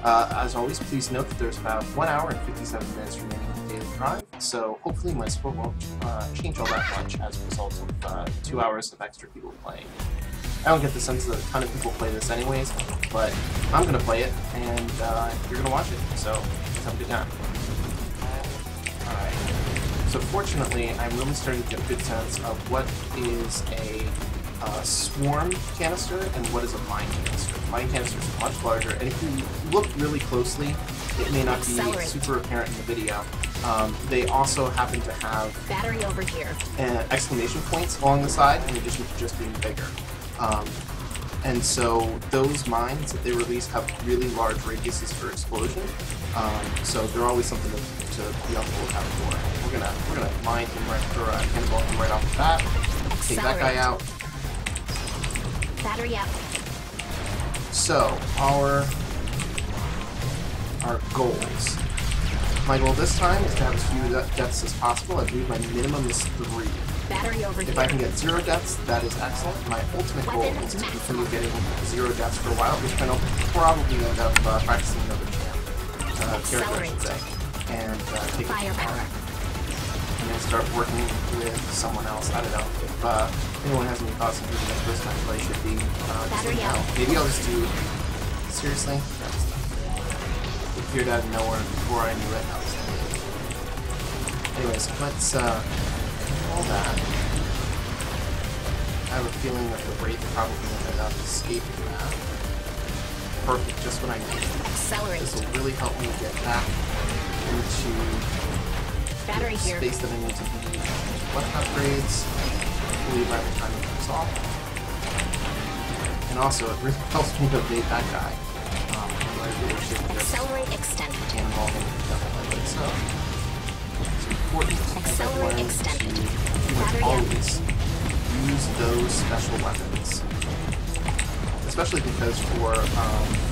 As always, please note that there's about 1 hour and 57 minutes remaining in the daily drive, so hopefully my score won't change all that much as a result of 2 hours of extra people playing. I don't get the sense that a ton of people play this anyways, but I'm going to play it, and you're going to watch it, so let's have a good time. Alright, so fortunately, I'm really starting to get a good sense of what is a swarm canister and what is a mine canister. Mine canisters are much larger, and if you look really closely, it may not be super apparent in the video. They also happen to have battery over here. Exclamation points along the side in addition to just being bigger. And so those mines that they release have really large radiuses for explosion. So they're always something to be on the lookout for. We're gonna mine him cannonball him right off the bat. Take that guy out. Battery out. So our goals. My goal this time is to have as few deaths as possible. I believe my minimum is 3. Battery over here. If I can get 0 deaths, that is excellent. My ultimate goal is to continue getting 0 deaths for a while, which I'll probably end up practicing another character, I should say, and take it firepower. And then start working with someone else. I don't know if anyone has any thoughts on who the next person I play should be. Battery out. Maybe I'll just do. Seriously, it appeared out of nowhere before I knew it. Anyways, let's all that. I have a feeling that the Wraith probably ended up escaping that. Perfect, just what I need. Accelerate. This will really help me get back into battery the here. Space that I need to be. Weapon upgrades, hopefully by the time it comes off. And also, it really helps me evade that guy. I really should just accelerate, extend. Cannonball him definitely. So it's important accelerate, extend. to always use those special weapons. Especially because for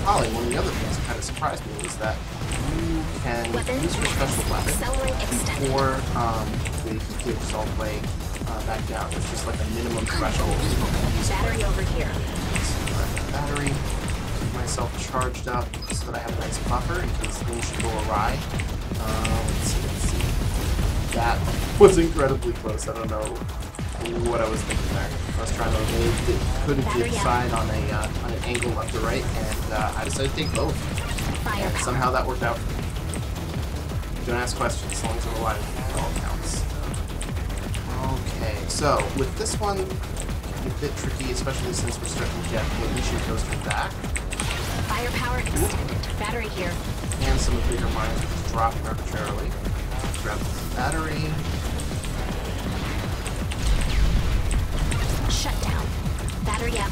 Holly, one of the other things that kind of surprised me was that you can use your special weapon before the heat all the way back down. There's just like a minimum threshold. Battery over here. Battery. Keep myself charged up so that I have a nice buffer in case things should go awry. Let's see. That was incredibly close. I don't know what I was thinking there. I was trying to evade it, couldn't decide on an angle left or right, and I decided to take both. And somehow that worked out. Don't ask questions, as long as I'm alive, it all counts. Okay, so with this one, a bit tricky, especially since we're starting to get the Legion Coaster back. Firepower extended. Battery here. And some of the bigger mines are just dropping arbitrarily. Grab the battery. Shut down. Battery up.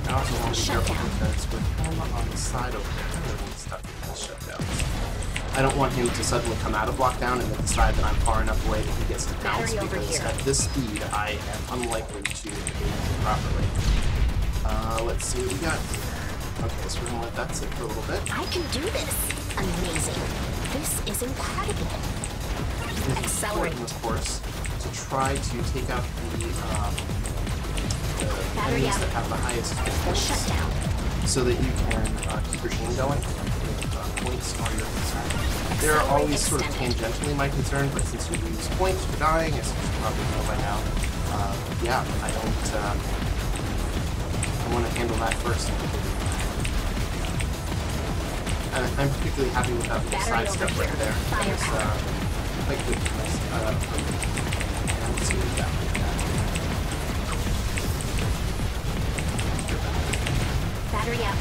I also want to be careful because with him on the side over there, I'm stuck in the shutdowns. I don't want him to suddenly come out of lockdown and then decide that I'm far enough away that he gets to bounce, because at this speed I am unlikely to aim properly. Let's see what we got here. Okay, so we're going to let that sit for a little bit. I can do this. Amazing. This is incredible. It's important, of course, to try to take out the enemies that have the highest points, so that you can keep your chain going with points on your concern. They're always sort of tangentially my concern, but since you lose points for dying, as you probably know by now, yeah, I want to handle that first. I'm particularly happy with that little side step right there. That was quite good for us. Let's see what we got like that. Battery up.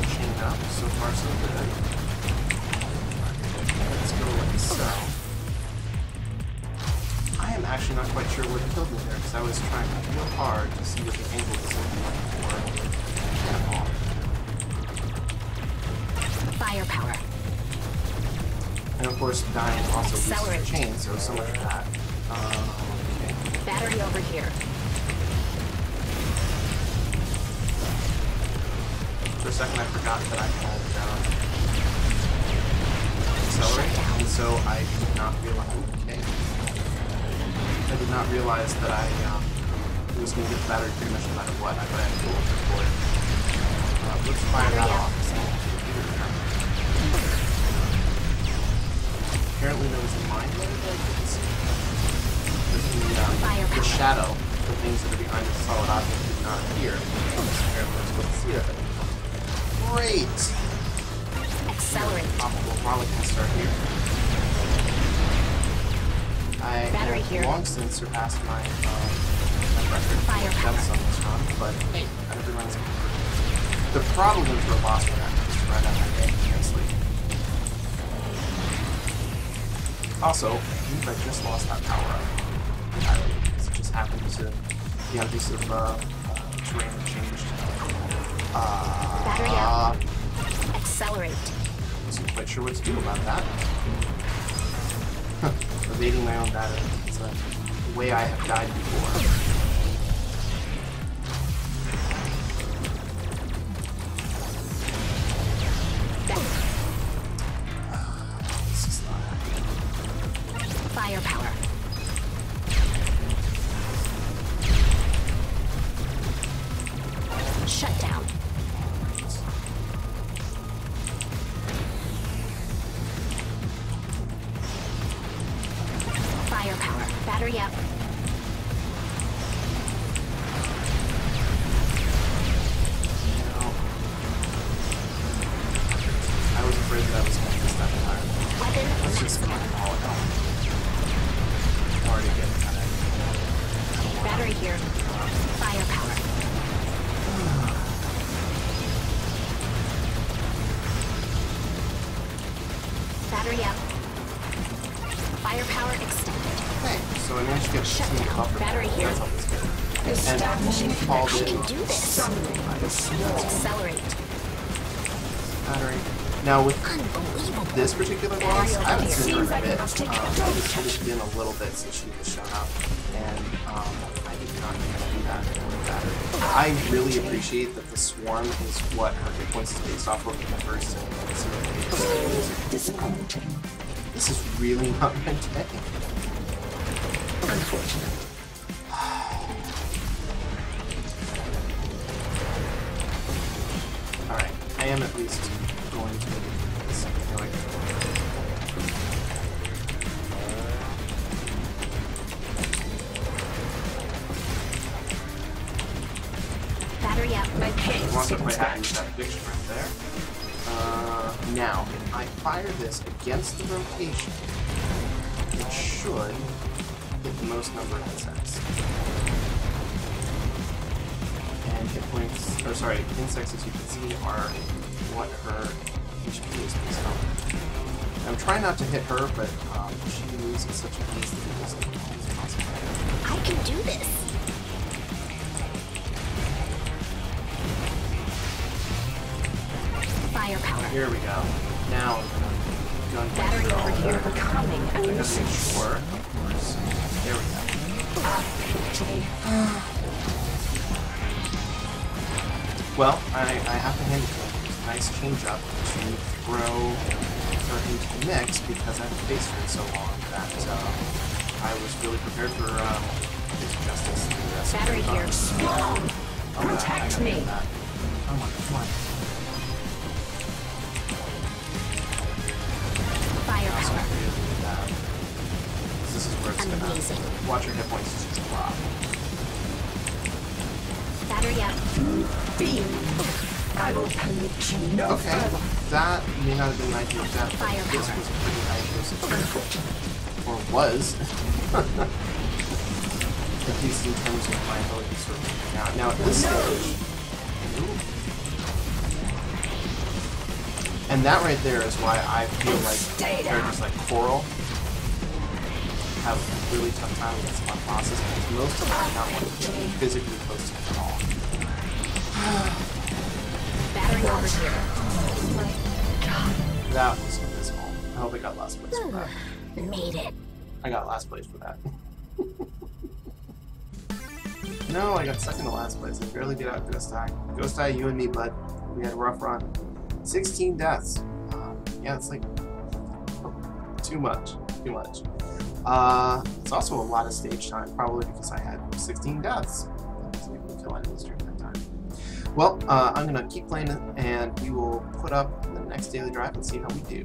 Chain up. So far, so good. Let's go like so. I am actually not quite sure what killed me there, because I was trying real hard to see what the angle was looking like for cannonball. Firepower. And of course, dying also loses your chain, so much of that. Okay. Battery over here. For a second, I forgot that I had accelerate, and so I did not realize. Okay. I did not realize that I was going to get the battery pretty much no matter what. I thought I had to go for it. fire that off. Apparently there was a mine there that I couldn't see. The shadow, the things that are behind the solid object did not appear. Apparently I was supposed to see that. Great! Accelerate. Probable probably can start here. I have long since surpassed my record for deaths on this run, but hey, not everyone's perfect. The problem for a boss run is to run out my day nicely. Also, I think I just lost that power up entirely, because it just happened to be on a piece of terrain that changed. Battery up. Accelerate. Wasn't quite sure what to do about that. Evading my own data is a way I have died before. This is not happening. Firepower. Shut down. Firepower. Battery up. I was afraid that I was going to miss that time. Weapon Let's just come maximum. all at home. I'm already getting kind of Battery here. Firepower. Battery up. Firepower extended. Okay, so I managed to get Shut some down. buffer. Battery here. That's always good. And called I in can do this. Accelerate. battery. Now with Unbelievable. this particular boss, I haven't seen her in a bit. Seems like It's been a little bit since she has shown up, and I did not think to do that with battery. I really appreciate that the swarm is what her hit points is based off of in the first Disappointing. This is really not my day. Unfortunate. Alright, I am at least going to do this. Anyway. Battery up. My I'm also quite happy with that prediction right there. Now, if I fire this against the rotation, it should hit the most number of insects. And hit points, or sorry, insects, as you can see, are what her HP is based on. I'm trying not to hit her, but she moves at such a pace that it isn't always possible. I can do this. Firepower. Here we go. Now I'm gonna gun Battery her over all. here. Becoming I a gotta make nuisance. sure, of course. There we go. Well, I have to hand it to him. It was a nice change up to throw her into the mix because I've faced her so long that I was really prepared for his justice. Battery here. Protect me. Come on, come on. Firepower. This is where it's Amazing. gonna watch your hit points just drop. Battery up. I will permit you no Okay, further. that may not have been an ideal death, but Firepower. this was a pretty ideal situation. Unfortunate. Or was. At least in terms of my ability to survive. Now at this stage. And that right there is why I feel like characters like Coral have a really tough time against my bosses because most of them are not want to be physically close to them at all. Battery over here. That was abysmal. I hope I got last place for that. Made it. I got last place for that. No, I got second to last place. I barely did out Ghost Eye. Ghost Eye, you and me, bud. We had a rough run. 16 deaths. Yeah, it's like too much. Too much. It's also a lot of stage time, probably because I had 16 deaths. I was able to kill enemies during that time. Well, I'm going to keep playing it, and we will put up the next daily drive and see how we do.